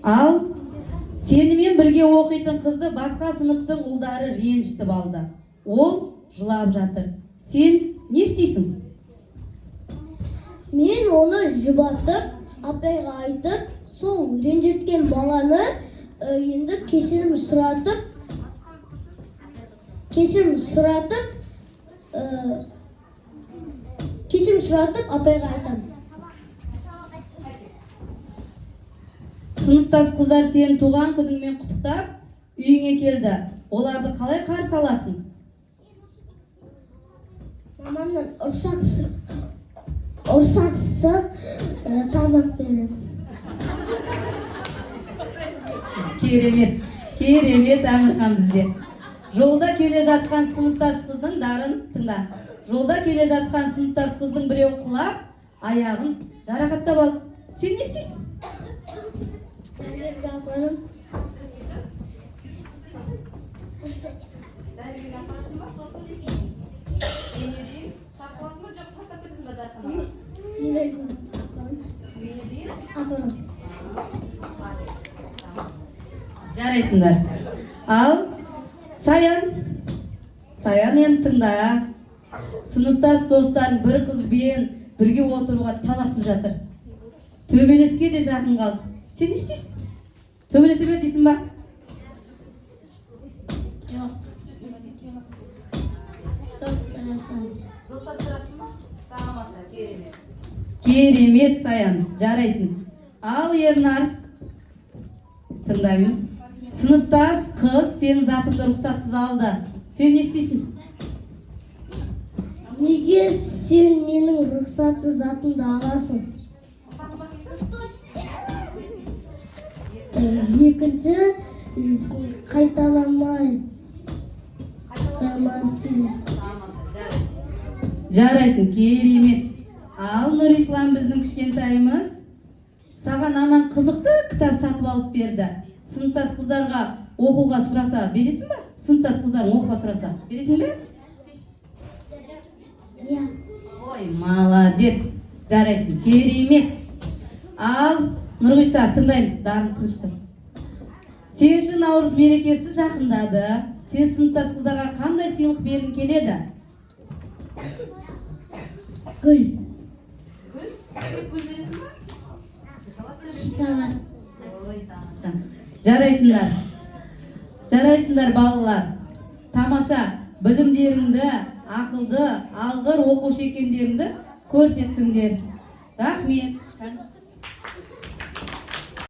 Ал сенімен бірге оқитын қызды басқа сыныптың ұлдары ренжітіп алды. Ол жылап жатыр. Сен не істейсің? Мен оны жұбатып, апайға айтып, сол ренжіткен баланы енді кешірім сұратып апайға айтам. Сыныптас қыздар сені туған күніңмен құттықтап, үйіңе келді. Оларды қалай қарсы аласың? Мамамнан ұрсақсыз тамақ беремін. Керемет Әмірхан бізде. Жолда келе жатқан сыныптас қыздың дарын тыңда. Жолда келе жатқан сыныптас қыздың біреу құлап, аяғын жарақаттап алды. Сен не істейсің? Дәрігерге апарам. Дәрігерге апарасың ба, сосын не істейсің? Үйіне дейін шақырасың ба, жоқ тастап кетесің ба дәріханаға? Үйіне дейін апарам. Жарайсыңдар. Ал Саян енді тыңда. Сыныптас достарын бір қызбен бірге отыруға таласып жатыр. Төбелеске де жақын қалды. Сен не істейсің? Төбелесе бер дейсің ба? Жоқ. Достастырасамыз. Достастырасың ба? Тамаша, керемет Саян, жарайсың. Ал Ернар, тыңдаймыз. Сыныптас қыз сенің затыңды рұқсатсыз алды. Сен не істейсің? Неге сен менің рұқсатсыз затымды аласың? Екінші қайталамай. Жарайсың, керемет. Ал Нұрислам біздің кішкентайымыз. Саған анаң қызықты кітап сатып алып берді. Сыныптас қыздарға оқуға сұраса бересің ба? Сыныптас қыздар оқуға сұраса бересің бе? Иә. Ой, молодец. Жарайсың, керемет. Ал Нұрғиса, тыңдаймыз, дарын Қылышты. 8 наурыз мерекесі жақындады. Сен сыныптас қыздарға қандай сыйлық бергің келеді? Гүл. Гүл бересің ба? Шоколад. Ой, тамаша. Жарайсыңдар балалар. Тамаша, білімдеріңді, ақылды, алғыр оқушы екендеріңді көрсеттіңдер. Рахмет.